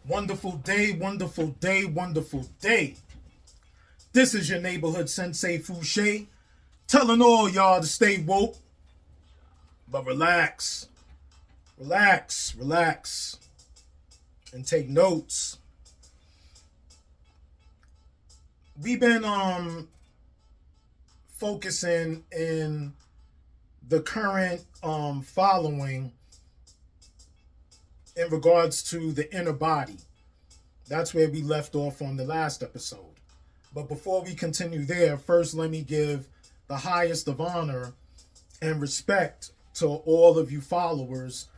Wonderful day, wonderful day, wonderful day. This is your neighborhood Sensei Fouché, telling all y'all to stay woke, but relax, relax, and take notes. We've been focusing in the current following in regards to the inner body. That's where we left off on the last episode. But before we continue there, first let me give the highest of honor and respect to all of you followers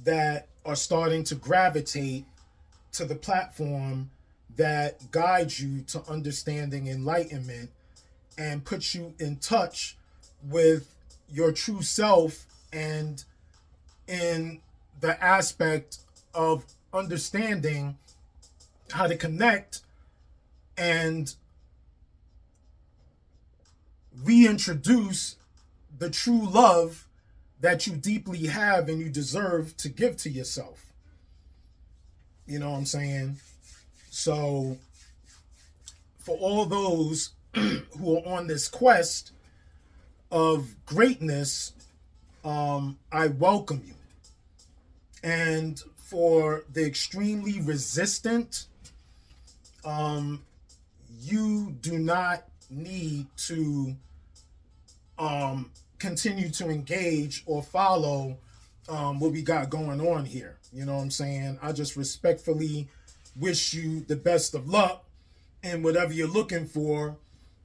that are starting to gravitate to the platform that guides you to understanding enlightenment and puts you in touch with your true self and in the aspect of understanding how to connect and reintroduce the true love that you deeply have and you deserve to give to yourself. You know what I'm saying? So, for all those who are on this quest of greatness, I welcome you. And for the extremely resistant, you do not need to continue to engage or follow what we got going on here. You know what I'm saying? I just respectfully wish you the best of luck in whatever you're looking for,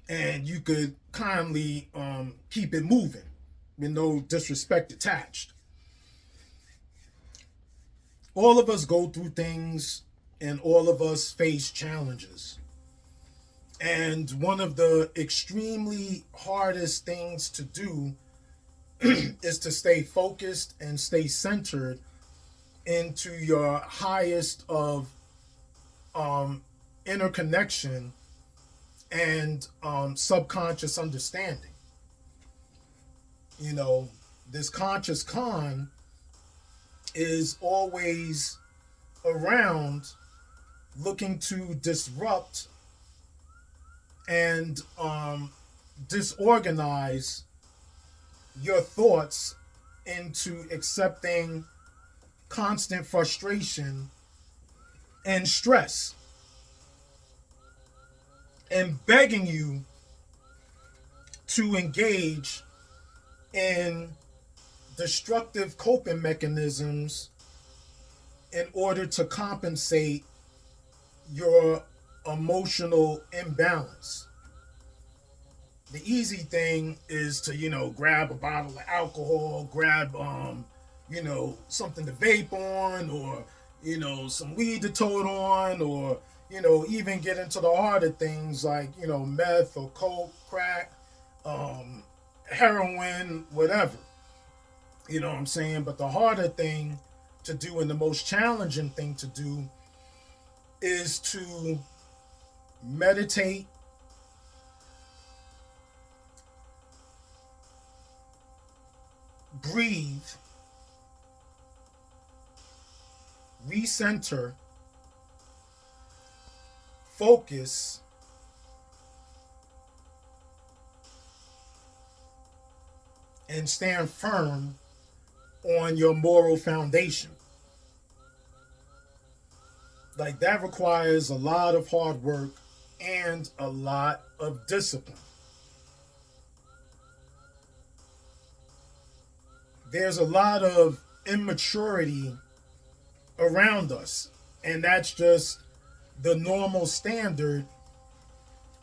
and you could kindly keep it moving with no disrespect attached. All of us go through things and all of us face challenges. And one of the extremely hardest things to do is to stay focused and stay centered into your highest of interconnection and subconscious understanding. You know, this conscious con is always around looking to disrupt and disorganize your thoughts into accepting constant frustration and stress and begging you to engage in destructive coping mechanisms in order to compensate your emotional imbalance. The easy thing is to, grab a bottle of alcohol, grab, something to vape on, or, some weed to tote on, or, even get into the harder things like, meth or coke, crack, heroin, whatever. You know what I'm saying? But the harder thing to do and the most challenging thing to do is to meditate, breathe, recenter, focus, and stand firm on your moral foundation. Like, that requires a lot of hard work and a lot of discipline. There's a lot of immaturity around us, and that's just the normal standard,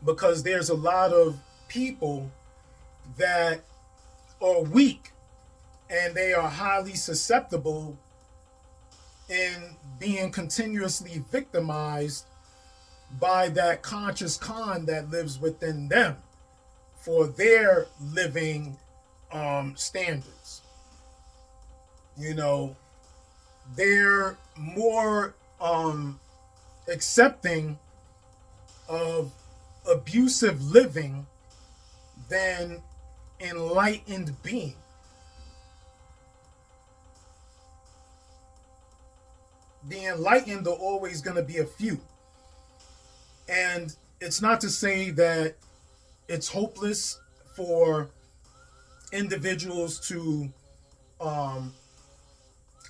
because there's a lot of people that are weak and they are highly susceptible in being continuously victimized by that conscious con that lives within them for their living standards. They're more accepting of abusive living than enlightened being. the enlightened are always going to be a few. And it's not to say that it's hopeless for individuals to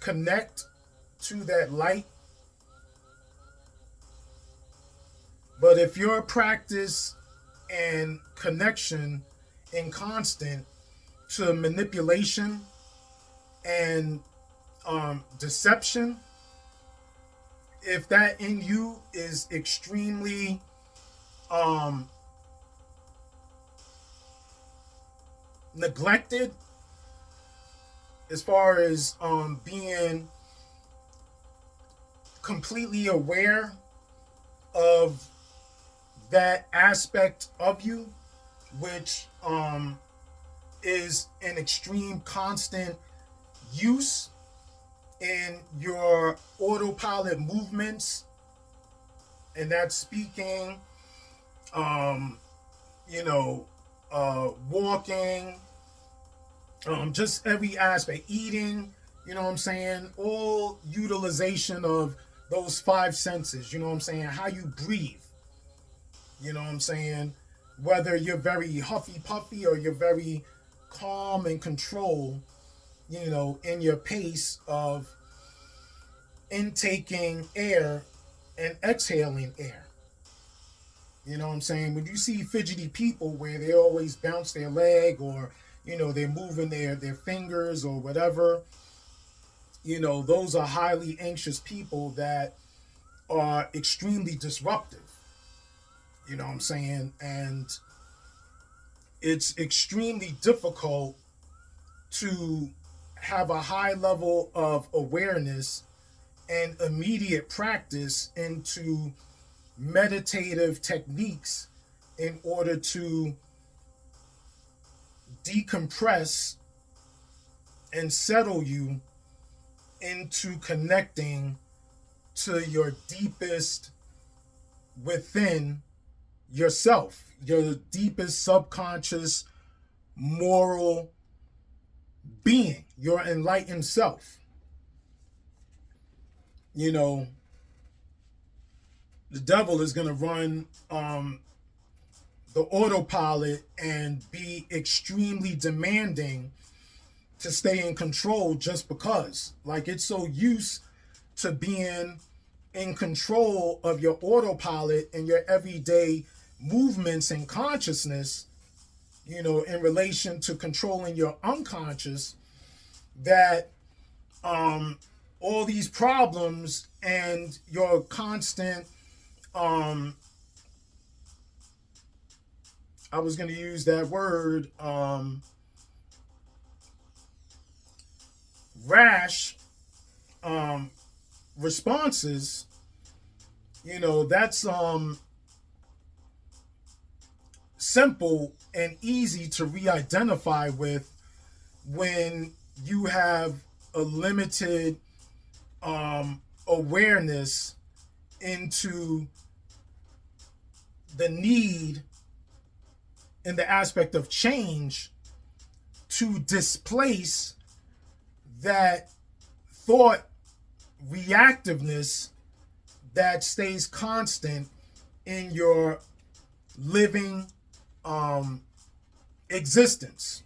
connect to that light. But if your practice and connection and constant to manipulation and deception, if that in you is extremely neglected, as far as being completely aware of that aspect of you, which is an extreme constant use in your autopilot movements, and that's speaking, walking, just every aspect, eating, you know what I'm saying? All utilization of those five senses, you know what I'm saying? How you breathe, you know what I'm saying? Whether you're very huffy puffy or you're very calm and controlled, in your pace of intaking air and exhaling air. You know what I'm saying? When you see fidgety people where they always bounce their leg, or, they're moving their fingers or whatever, those are highly anxious people that are extremely disruptive. You know what I'm saying? And it's extremely difficult to have a high level of awareness and immediate practice into meditative techniques in order to decompress and settle you into connecting to your deepest within yourself, your deepest subconscious moral being, your enlightened self. The devil is going to run the autopilot and be extremely demanding to stay in control just because. Like, it's so used to being in control of your autopilot and your everyday movements and consciousness, in relation to controlling your unconscious, that all these problems and your constant I was going to use that word, rash responses, that's simple and easy to re-identify with when you have a limited awareness into the need in the aspect of change to displace that thought reactiveness that stays constant in your living existence.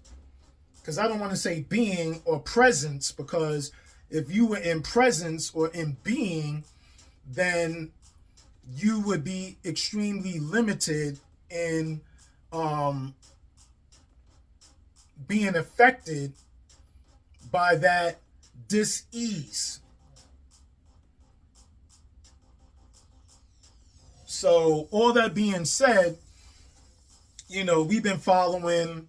Because I don't want to say being or presence, because if you were in presence or in being, then you would be extremely limited in being affected by that dis-ease. So all that being said, we've been following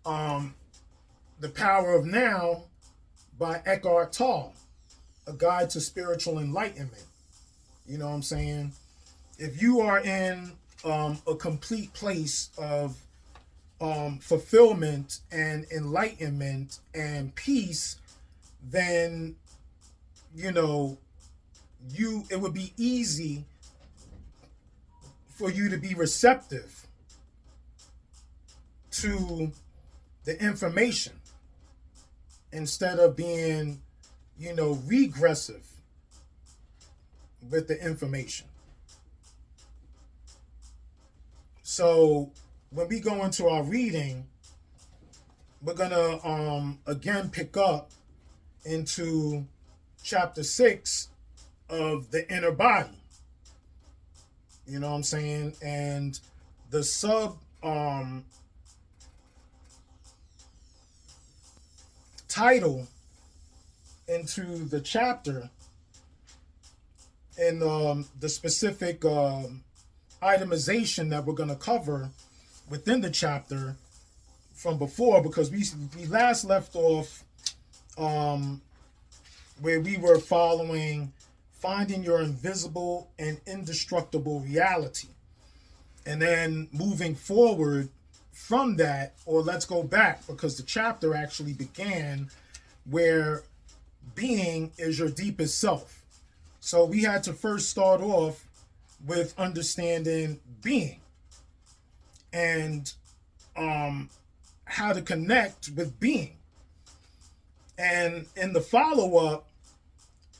The Power of Now by Eckhart Tolle, A Guide to Spiritual Enlightenment. You know what I'm saying? If you are in a complete place of fulfillment and enlightenment and peace, then it would be easy for you to be receptive to the information instead of being regressive with the information. So when we go into our reading, we're gonna again pick up into chapter 6 of the inner body. You know what I'm saying? And the sub title into the chapter and the specific itemization that we're going to cover within the chapter from before, because we last left off where we were following finding your invisible and indestructible reality. And then moving forward from that, or let's go back, because the chapter actually began where being is your deepest self. So we had to first start off with understanding being and how to connect with being. And in the follow-up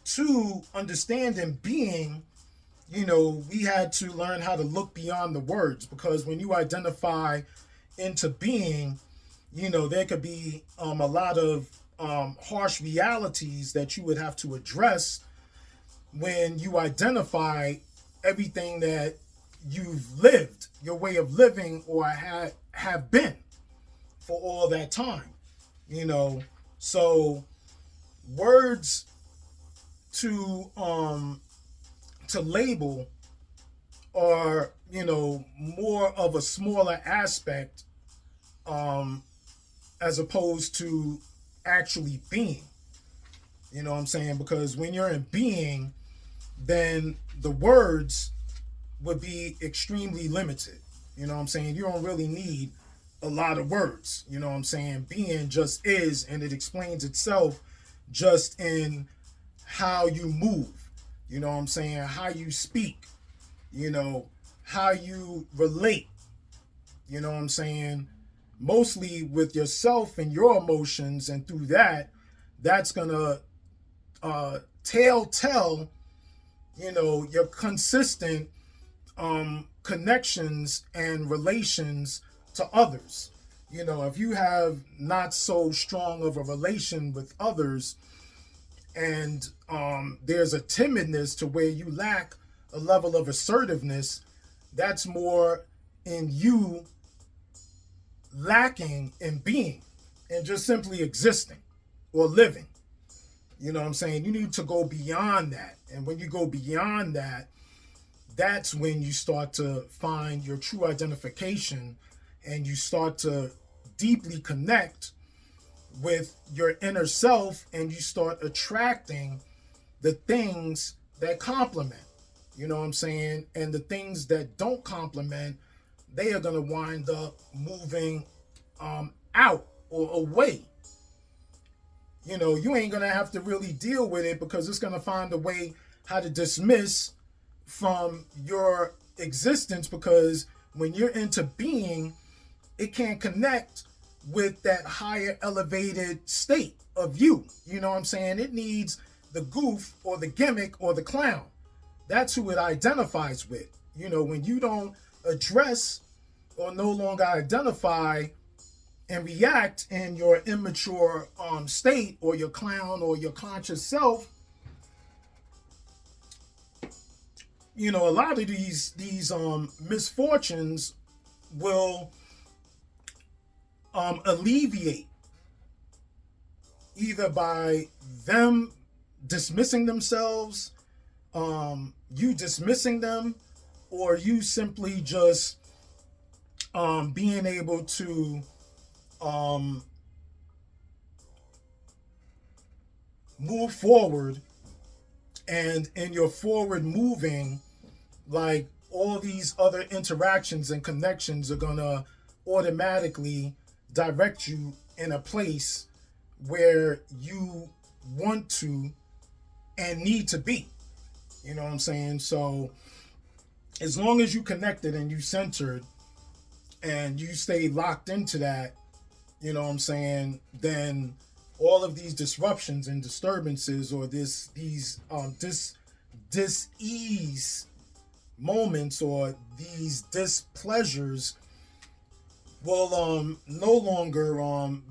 to understanding being, you know, we had to learn how to look beyond the words, because when you identify into being, you know, there could be a lot of harsh realities that you would have to address when you identify everything that you've lived, your way of living, or have been for all that time, you know. So words to label are, you know, more of a smaller aspect as opposed to actually being. You know what I'm saying? Because when you're in being, then the words would be extremely limited. You know what I'm saying? You don't really need a lot of words. You know what I'm saying? Being just is, and it explains itself just in how you move. You know what I'm saying? How you speak. You know, how you relate. You know what I'm saying? Mostly with yourself and your emotions, and through that, that's gonna tell, you know, your consistent connections and relations to others. You know, if you have not so strong of a relation with others, and there's a timidness to where you lack a level of assertiveness, that's more in you lacking in being and just simply existing or living. You know what I'm saying? You need to go beyond that. And when you go beyond that, that's when you start to find your true identification, and you start to deeply connect with your inner self, and you start attracting the things that complement. You know what I'm saying? And the things that don't complement, they are going to wind up moving out or away. You know, you ain't going to have to really deal with it, because it's going to find a way how to dismiss from your existence, because when you're into being, it can't connect with that higher elevated state of you. You know what I'm saying? It needs the goof or the gimmick or the clown. That's who it identifies with. You know, when you don't address or no longer identify and react in your immature state, or your clown or your conscious self, you know, a lot of these misfortunes will alleviate either by them dismissing themselves, you dismissing them, or you simply just being able to move forward. And in your forward moving, like, all these other interactions and connections are gonna automatically direct you in a place where you want to and need to be. You know what I'm saying? So as long as you connected and you centered and you stay locked into that, you know what I'm saying, then all of these disruptions and disturbances, or these dis-ease moments or these displeasures will no longer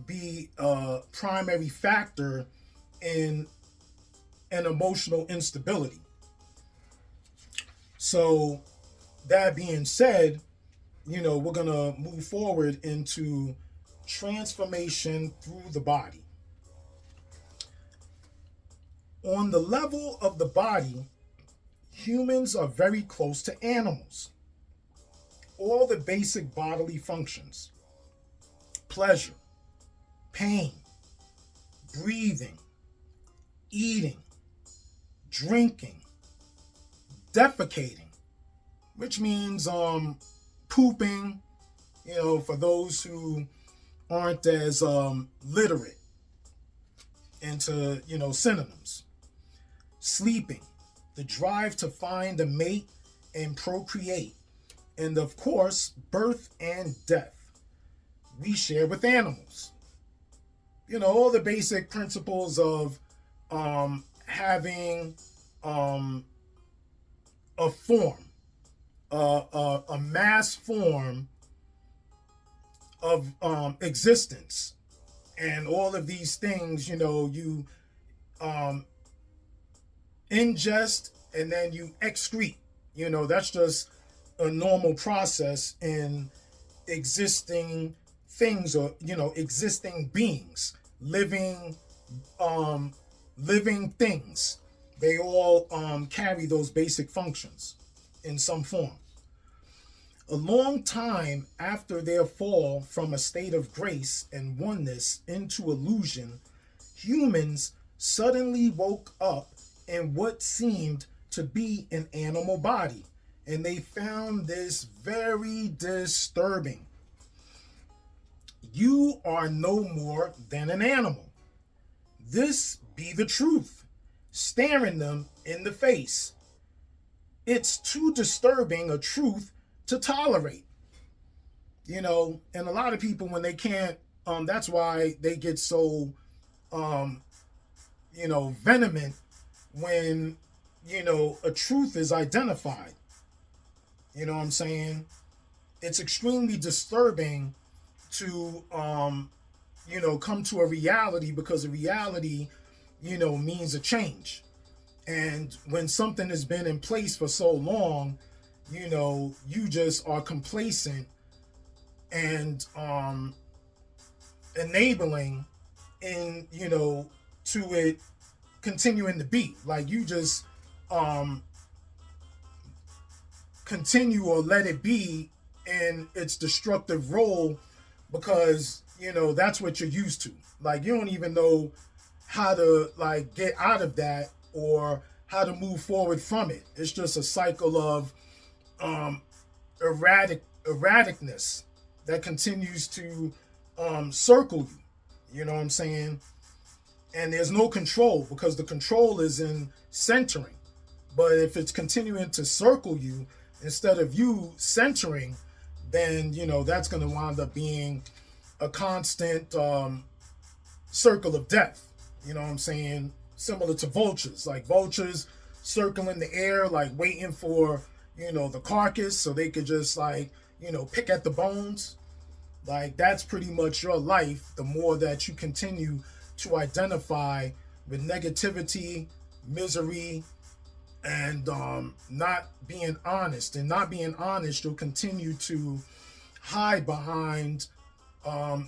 be a primary factor in an emotional instability. So that being said, we're gonna move forward into transformation through the body. On the level of the body, humans are very close to animals. All the basic bodily functions, pleasure, pain, breathing, eating, drinking, defecating, which means pooping, for those who aren't as literate into, synonyms. Sleeping, the drive to find a mate and procreate. And of course, birth and death. We share with animals. All the basic principles of having a form, a mass form of existence. And all of these things, you ingest and then you excrete. That's just a normal process in existing things, or existing beings, living things. They all carry those basic functions in some form. A long time after their fall from a state of grace and oneness into illusion, humans suddenly woke up in what seemed to be an animal body, and they found this very disturbing. You are no more than an animal. This be the truth, staring them in the face. It's too disturbing a truth to tolerate. And a lot of people, when they can't, that's why they get so, vehement when, a truth is identified. You know what I'm saying? It's extremely disturbing to, come to a reality, because a reality, means a change. And when something has been in place for so long, you just are complacent and enabling in, to it continuing to be. Like, you just continue or let it be in its destructive role, because that's what you're used to. Like, you don't even know how to get out of that or how to move forward from it. It's just a cycle of erraticness that continues to circle you. You know what I'm saying? And there's no control, because the control is in centering. But if it's continuing to circle you instead of you centering, then that's going to wind up being a constant circle of death. You know what I'm saying? Similar to vultures, like vultures circling the air, like waiting for the carcass so they could just pick at the bones. Like, that's pretty much your life. The more that you continue to identify with negativity, misery, and not being honest. And not being honest, you'll continue to hide behind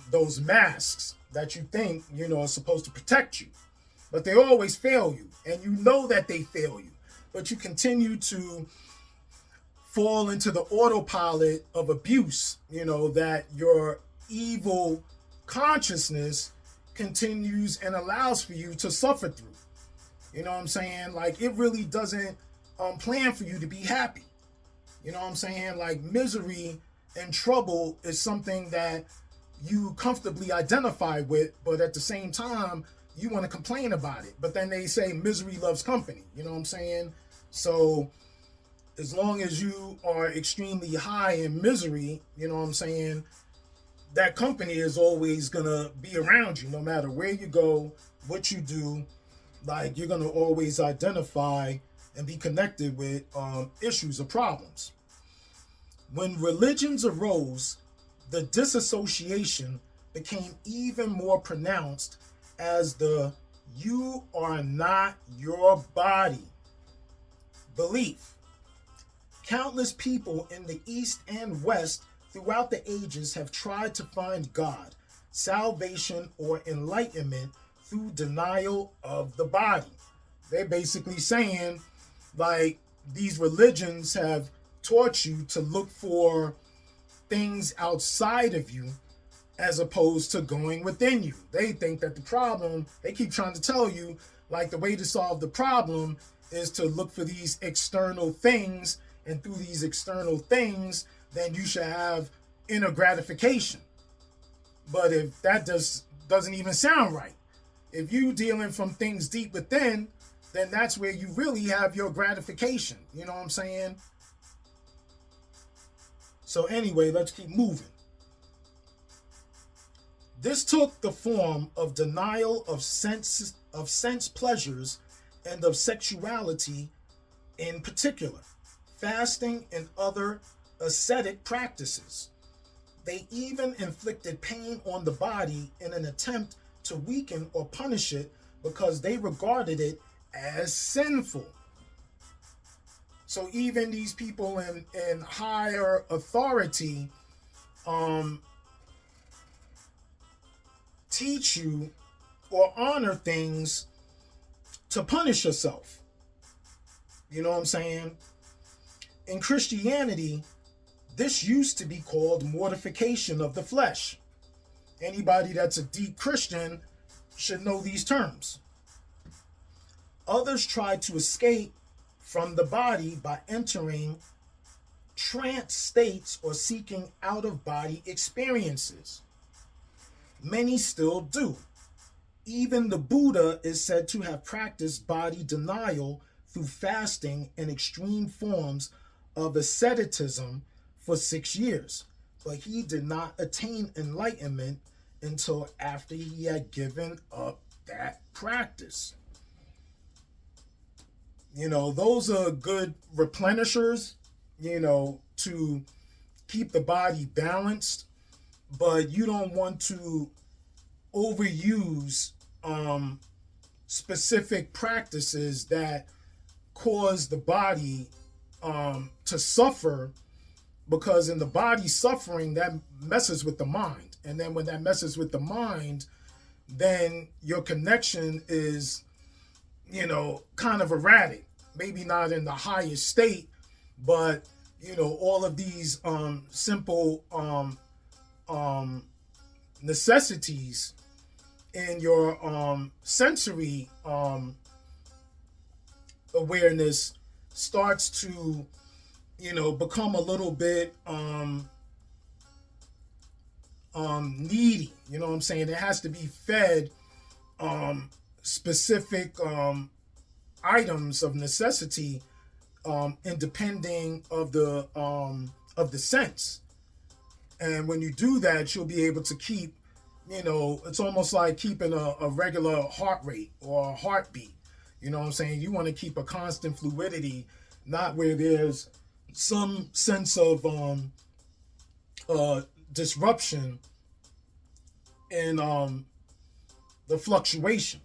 those masks that you think are supposed to protect you, but they always fail you, and that they fail you, but you continue to fall into the autopilot of abuse, that your evil consciousness continues and allows for you to suffer through. You know what I'm saying? Like, it really doesn't plan for you to be happy. You know what I'm saying? Like, misery and trouble is something that you comfortably identify with, but at the same time, you want to complain about it. But then they say misery loves company. You know what I'm saying? So as long as you are extremely high in misery, you know what I'm saying, that company is always going to be around you, no matter where you go, what you do. Like, you're going to always identify and be connected with issues or problems. When religions arose, the disassociation became even more pronounced as the "you are not your body" belief. Countless people in the East and West throughout the ages have tried to find God, salvation, or enlightenment through denial of the body. They're basically saying, like, these religions have taught you to look for things outside of you as opposed to going within you. They think that the problem, they keep trying to tell you, like, the way to solve the problem is to look for these external things, and through these external things, then you should have inner gratification. But if that doesn't even sound right, if you dealing from things deep within, then that's where you really have your gratification. You know what I'm saying? So anyway, let's keep moving. This took the form of denial of sense pleasures and of sexuality in particular, fasting and other ascetic practices. They even inflicted pain on the body in an attempt to weaken or punish it because they regarded it as sinful. So even these people in higher authority teach you or honor things to punish yourself. You know what I'm saying? In Christianity, this used to be called mortification of the flesh. Anybody that's a deep Christian should know these terms. Others try to escape from the body by entering trance states or seeking out-of-body experiences. Many still do. Even the Buddha is said to have practiced body denial through fasting and extreme forms of asceticism for 6 years, but he did not attain enlightenment until after he had given up that practice. You know, those are good replenishers, you know, to keep the body balanced, but you don't want to overuse specific practices that cause the body to suffer, because in the body suffering, that messes with the mind. And then when that messes with the mind, then your connection is, you know, kind of erratic. Maybe not in the highest state, but, you know, all of these simple necessities in your sensory awareness starts to, you know, become a little bit needy. You know what I'm saying? It has to be fed specific items of necessity, independent of the sense. And when you do that, you'll be able to keep, you know, it's almost like keeping a regular heart rate or a heartbeat. You know what I'm saying? You want to keep a constant fluidity, not where there's some sense of disruption in the fluctuation.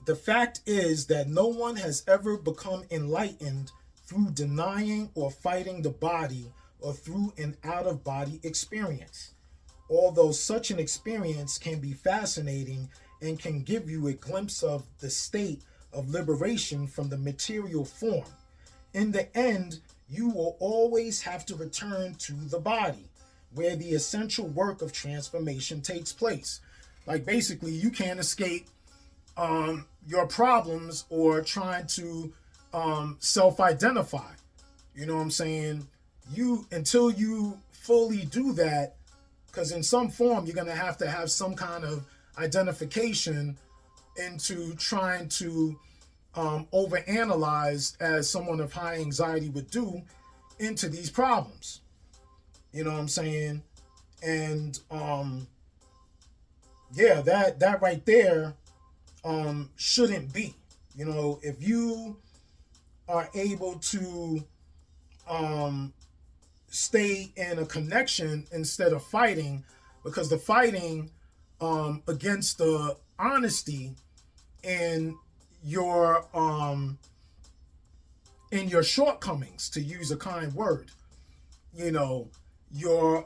The fact is that no one has ever become enlightened through denying or fighting the body or through an out-of-body experience. Although such an experience can be fascinating and can give you a glimpse of the state of liberation from the material form, in the end, you will always have to return to the body, where the essential work of transformation takes place. Like, basically, you can't escape your problems or trying to self-identify. You know what I'm saying? Until you fully do that, because in some form you're going to have some kind of identification into trying to overanalyze, as someone of high anxiety would do, into these problems. You know what I'm saying? And yeah, that right there shouldn't be. If you are able to stay in a connection instead of fighting, because the fighting against the honesty and your in your shortcomings, to use a kind word, your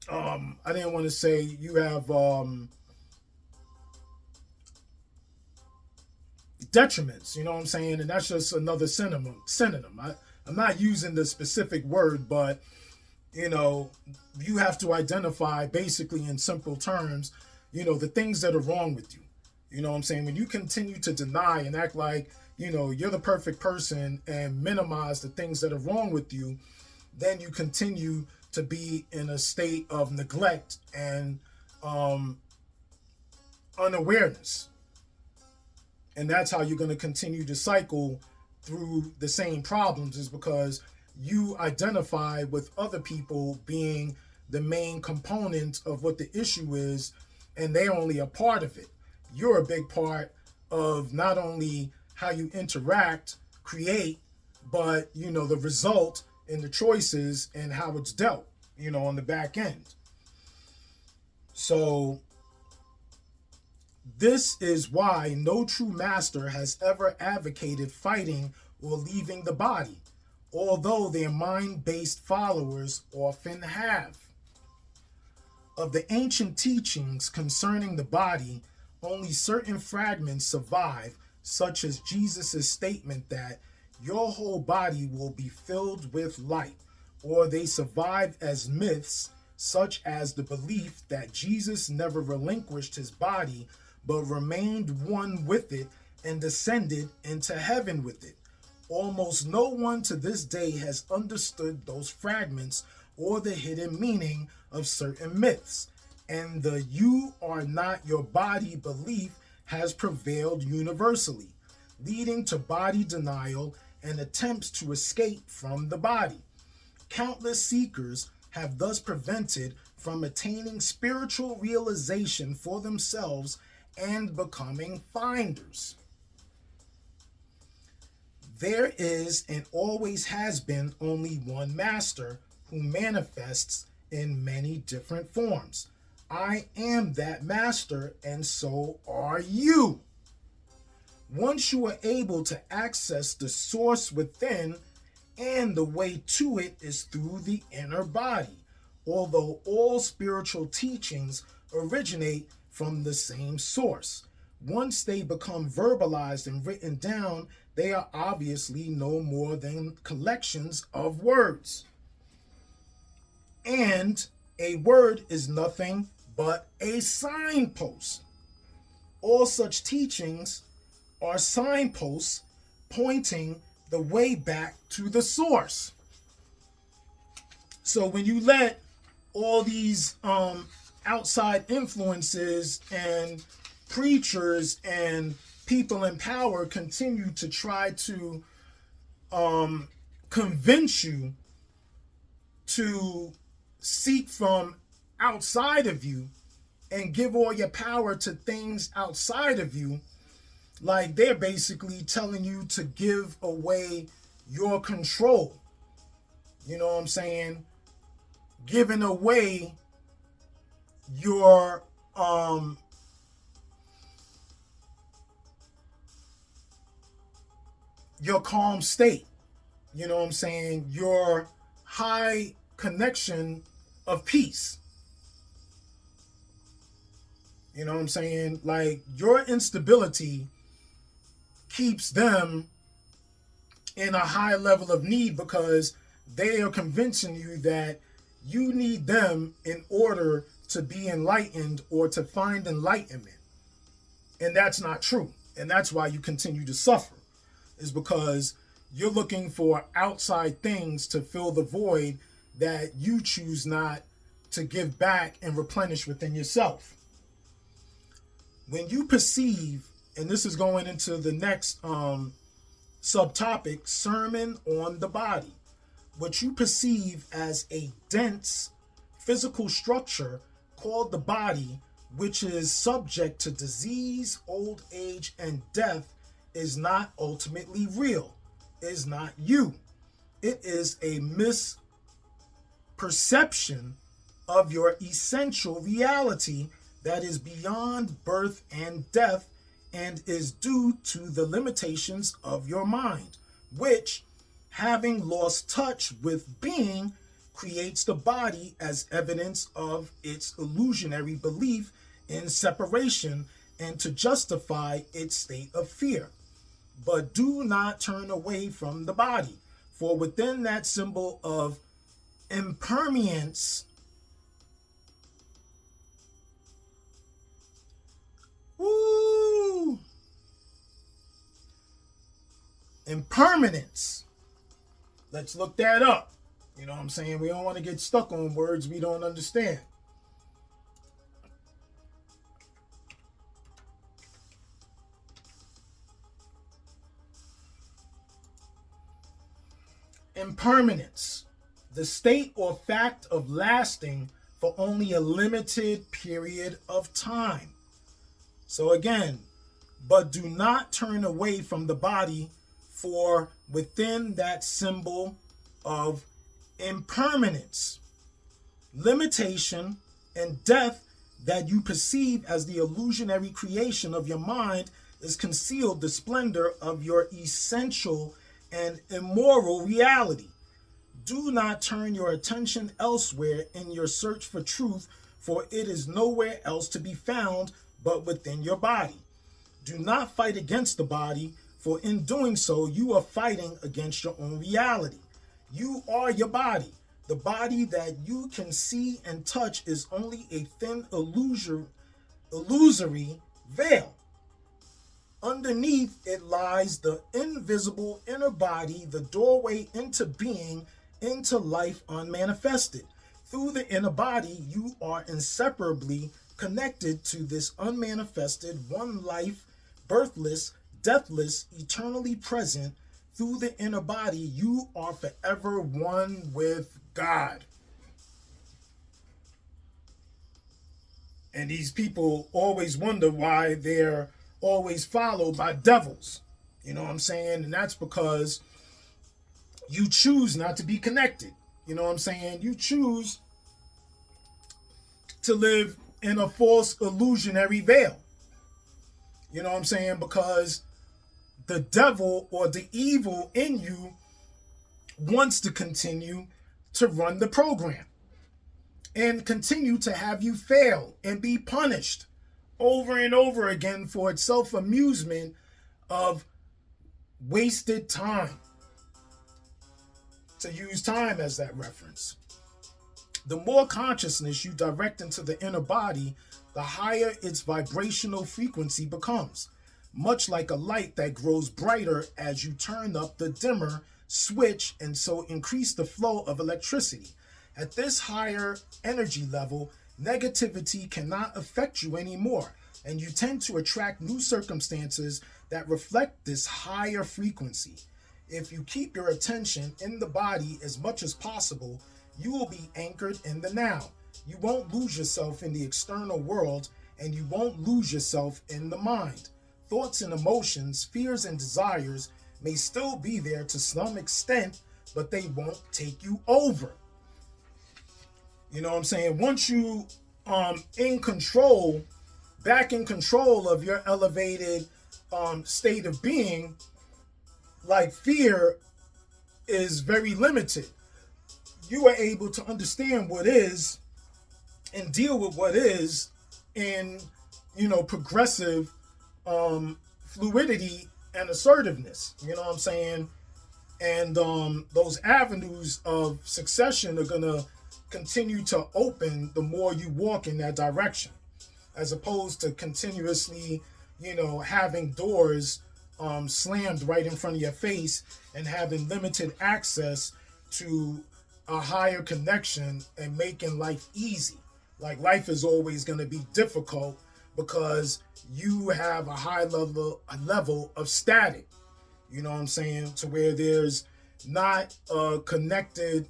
I didn't want to say you have detriments, you know what I'm saying? And that's just another synonym. I'm not using the specific word, but you have to identify, basically in simple terms, the things that are wrong with you. You know what I'm saying? When you continue to deny and act like, you're the perfect person and minimize the things that are wrong with you, then you continue to be in a state of neglect and unawareness. And that's how you're going to continue to cycle through the same problems, is because you identify with other people being the main component of what the issue is, and they're only a part of it. You're a big part of not only how you interact, create, but the result and the choices and how it's dealt, on the back end. So this is why no true master has ever advocated fighting or leaving the body, although their mind-based followers often have. Of the ancient teachings concerning the body, only certain fragments survive, such as Jesus' statement that your whole body will be filled with light, or they survive as myths, such as the belief that Jesus never relinquished his body, but remained one with it and descended into heaven with it. Almost no one to this day has understood those fragments or the hidden meaning of certain myths, and the "you are not your body" belief has prevailed universally, leading to body denial and attempts to escape from the body. Countless seekers have thus prevented from attaining spiritual realization for themselves and becoming finders. There is and always has been only one master who manifests in many different forms. I am that master, and so are you. Once you are able to access the source within, and the way to it is through the inner body, although all spiritual teachings originate from the same source. Once they become verbalized and written down, they are obviously no more than collections of words. And a word is nothing but a signpost. All such teachings are signposts pointing the way back to the source. So when you let all these outside influences and preachers and people in power continue to try to convince you to seek from outside of you and give all your power to things outside of you, like they're basically telling you to give away your control. You know what I'm saying? Giving away your calm state. You know what I'm saying? Your high connection of peace. You know what I'm saying? Like, your instability keeps them in a high level of need, because they are convincing you that you need them in order to be enlightened or to find enlightenment. And that's not true. And that's why you continue to suffer, is because you're looking for outside things to fill the void that you choose not to give back and replenish within yourself. When you perceive, and this is going into the next subtopic, sermon on the body, what you perceive as a dense physical structure called the body which is subject to disease, old age, and death, is not ultimately real, is not you. It is a misperception of your essential reality that is beyond birth and death and is due to the limitations of your mind, which, having lost touch with being, creates the body as evidence of its illusionary belief in separation and to justify its state of fear. But do not turn away from the body, for within that symbol of impermanence, impermanence. Let's look that up. You know what I'm saying? We don't want to get stuck on words we don't understand. Impermanence, the state or fact of lasting for only a limited period of time. So again, but do not turn away from the body, for within that symbol of impermanence, limitation, and death that you perceive as the illusionary creation of your mind is concealed the splendor of your essential and immoral reality. Do not turn your attention elsewhere in your search for truth, for it is nowhere else to be found but within your body. Do not fight against the body, for in doing so, you are fighting against your own reality. You are your body. The body that you can see and touch is only a thin illusory veil. Underneath it lies the invisible inner body, the doorway into being, into life unmanifested. Through the inner body, you are inseparably connected to this unmanifested one life, birthless, deathless, eternally present. Through the inner body, you are forever one with God. And these people always wonder why they're always followed by devils. You know what I'm saying? And that's because you choose not to be connected. You know what I'm saying? You choose to live in a false illusionary veil. You know what I'm saying? Because the devil or the evil in you wants to continue to run the program and continue to have you fail and be punished over and over again for its self-amusement of wasted time. To use time as that reference. The more consciousness you direct into the inner body, the higher its vibrational frequency becomes, much like a light that grows brighter as you turn up the dimmer switch and so increase the flow of electricity. At this higher energy level, negativity cannot affect you anymore, and you tend to attract new circumstances that reflect this higher frequency. If you keep your attention in the body as much as possible, you will be anchored in the now. You won't lose yourself in the external world, and you won't lose yourself in the mind. Thoughts and emotions, fears and desires may still be there to some extent, but they won't take you over. You know what I'm saying? Once you in control, back in control of your elevated state of being, like fear is very limited. You are able to understand what is and deal with what is in, progressive fluidity and assertiveness. You know what I'm saying? And those avenues of succession are going to continue to open the more you walk in that direction, as opposed to continuously, having doors slammed right in front of your face and having limited access to a higher connection and making life easy. Like life is always going to be difficult because you have a high level of static. You know what I'm saying? To where there's not a connected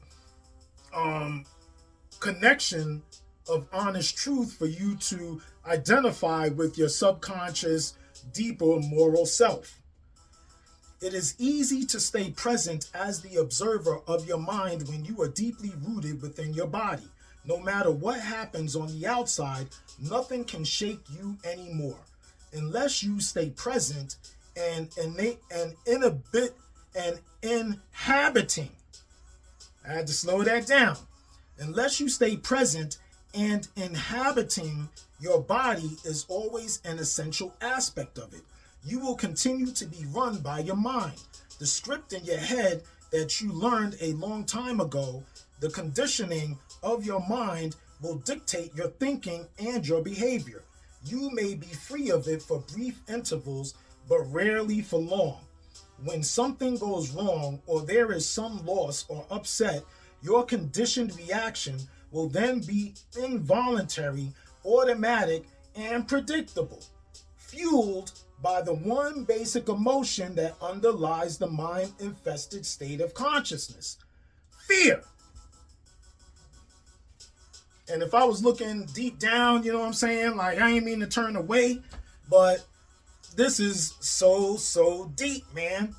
connection of honest truth for you to identify with your subconscious, deeper moral self. It is easy to stay present as the observer of your mind when you are deeply rooted within your body. No matter what happens on the outside, nothing can shake you anymore. Unless you stay present and inhabiting. I had to slow that down. Unless you stay present and inhabiting your body is always an essential aspect of it. You will continue to be run by your mind. The script in your head that you learned a long time ago, the conditioning of your mind will dictate your thinking and your behavior. You may be free of it for brief intervals, but rarely for long. When something goes wrong or there is some loss or upset, your conditioned reaction will then be involuntary, automatic, and predictable, fueled by the one basic emotion that underlies the mind-infested state of consciousness: fear. And if I was looking deep down, you know what I'm saying? Like, I ain't mean to turn away, but this is so deep, man.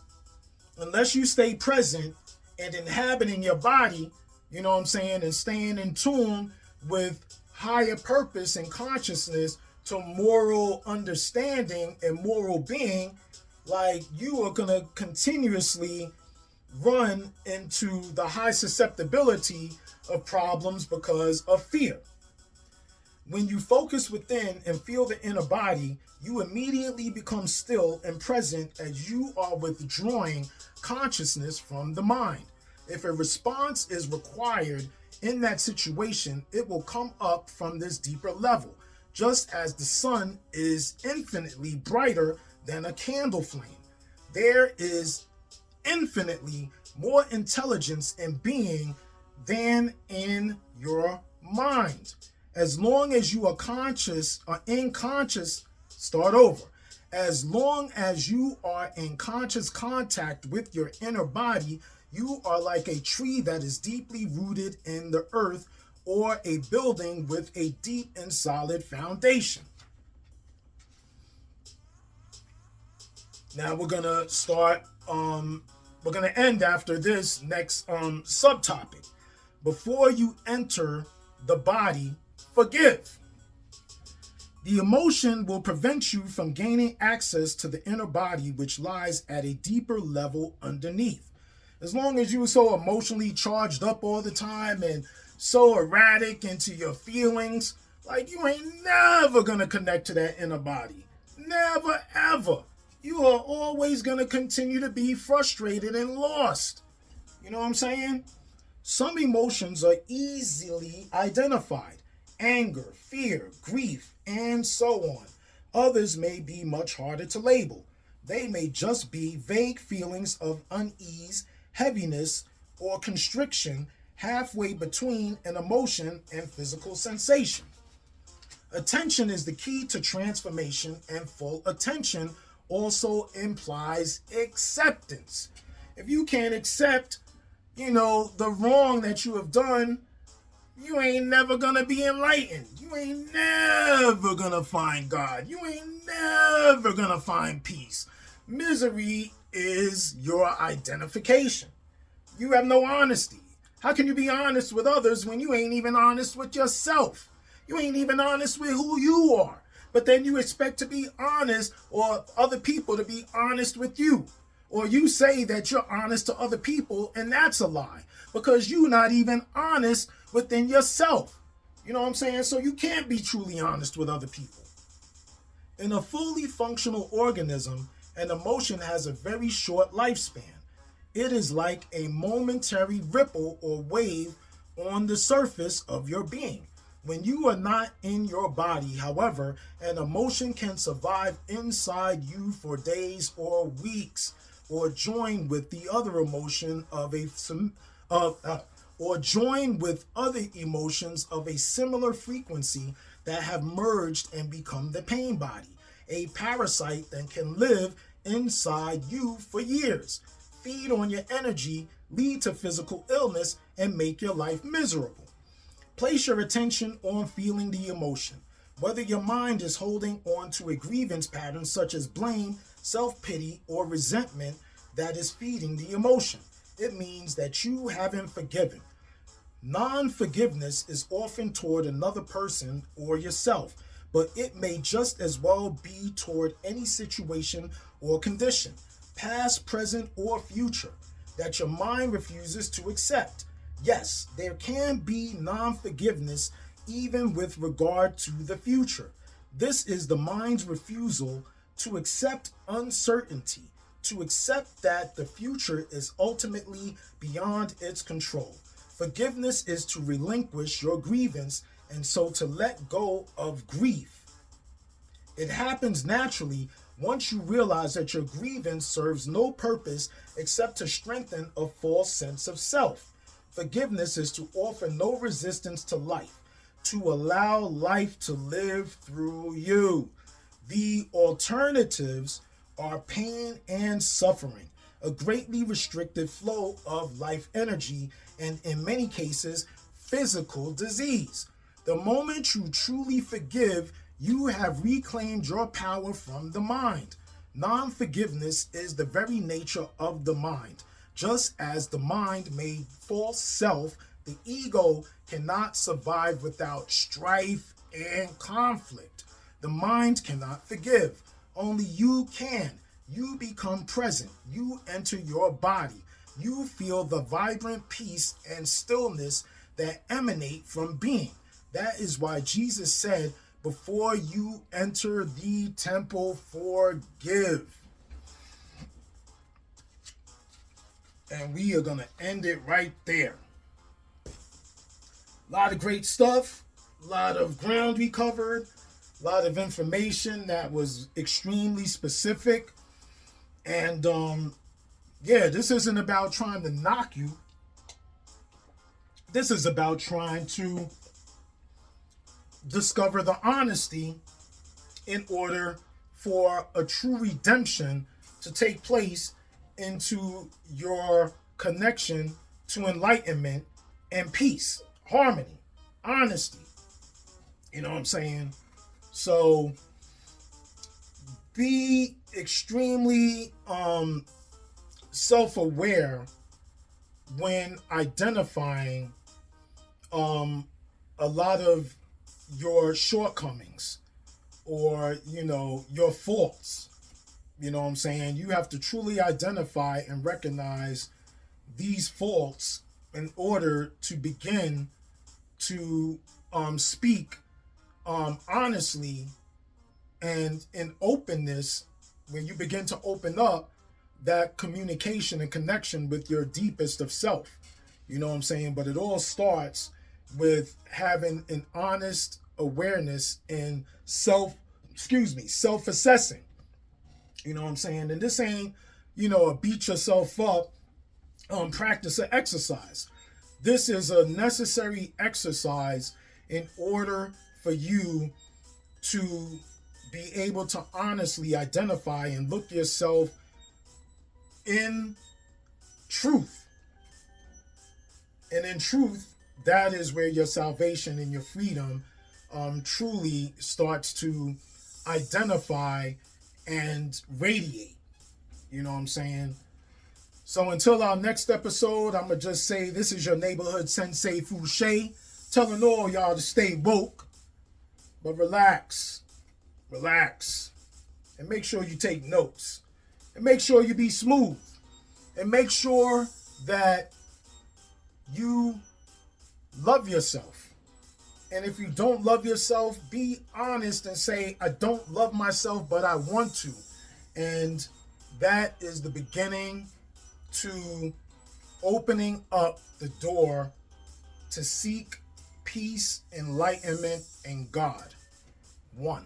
Unless you stay present and inhabiting your body, you know what I'm saying, and staying in tune with higher purpose and consciousness to moral understanding and moral being, like, you are going to continuously run into the high susceptibility of problems because of fear. When you focus within and feel the inner body, you immediately become still and present as you are withdrawing consciousness from the mind. If a response is required in that situation, it will come up from this deeper level, just as the sun is infinitely brighter than a candle flame. There is infinitely more intelligence and being than in your mind. As long as you are conscious or as long as you are in conscious contact with your inner body, you are like a tree that is deeply rooted in the earth or a building with a deep and solid foundation. Now we're gonna we're gonna end after this next subtopic. Before you enter the body, forgive. The emotion will prevent you from gaining access to the inner body, which lies at a deeper level underneath. As long as you're so emotionally charged up all the time and so erratic into your feelings, like, you ain't never gonna connect to that inner body. Never, ever. You are always gonna continue to be frustrated and lost. You know what I'm saying? Some emotions are easily identified: anger, fear, grief, and so on. Others may be much harder to label. They may just be vague feelings of unease, heaviness, or constriction halfway between an emotion and physical sensation. Attention is the key to transformation, and full attention also implies acceptance. If you can't accept, the wrong that you have done, you ain't never gonna be enlightened. You ain't never gonna find God. You ain't never gonna find peace. Misery is your identification. You have no honesty. How can you be honest with others when you ain't even honest with yourself? You ain't even honest with who you are. But then you expect to be honest, or other people to be honest with you. Or you say that you're honest to other people, and that's a lie, because you're not even honest within yourself. You know what I'm saying? So you can't be truly honest with other people. In a fully functional organism, an emotion has a very short lifespan. It is like a momentary ripple or wave on the surface of your being. When you are not in your body, however, an emotion can survive inside you for days or weeks, or join with the other emotion or join with other emotions of a similar frequency that have merged and become the pain body, a parasite that can live inside you for years, feed on your energy, lead to physical illness, and make your life miserable. Place your attention on feeling the emotion. Whether your mind is holding on to a grievance pattern such as blame, self-pity, or resentment that is feeding the emotion, it means that you haven't forgiven. Non-forgiveness is often toward another person or yourself, but it may just as well be toward any situation or condition, past, present, or future, that your mind refuses to accept. Yes, there can be non-forgiveness even with regard to the future. This is the mind's refusal to accept uncertainty, to accept that the future is ultimately beyond its control. Forgiveness is to relinquish your grievance and so to let go of grief. It happens naturally once you realize that your grievance serves no purpose except to strengthen a false sense of self. Forgiveness is to offer no resistance to life, to allow life to live through you. The alternatives are pain and suffering, a greatly restricted flow of life energy, and in many cases, physical disease. The moment you truly forgive, you have reclaimed your power from the mind. Non-forgiveness is the very nature of the mind. Just as the mind made false self, the ego cannot survive without strife and conflict. The mind cannot forgive. Only you can. You become present. You enter your body. You feel the vibrant peace and stillness that emanate from being. That is why Jesus said, before you enter the temple, forgive. And we are going to end it right there. A lot of great stuff, a lot of ground we covered, a lot of information that was extremely specific. And yeah, this isn't about trying to knock you. This is about trying to discover the honesty in order for a true redemption to take place into your connection to enlightenment and peace, harmony, honesty. You know what I'm saying? So be extremely self-aware when identifying a lot of your shortcomings or, your faults. You know what I'm saying? You have to truly identify and recognize these faults in order to begin to speak honestly and in openness. When you begin to open up that communication and connection with your deepest of self. You know what I'm saying? But it all starts with having an honest awareness and self-assessing. You know what I'm saying? And this ain't, a beat yourself up practice or exercise. This is a necessary exercise in order for you to be able to honestly identify and look yourself in truth. And in truth, that is where your salvation and your freedom truly starts to identify and radiate. You know what I'm saying? So until our next episode, I'm going to just say this is your neighborhood Sensei Fouché, telling all y'all to stay woke, but relax, and make sure you take notes, and make sure you be smooth, and make sure that you love yourself. And if you don't love yourself, be honest and say, I don't love myself, but I want to. And that is the beginning to opening up the door to seek peace, enlightenment, and God. 1.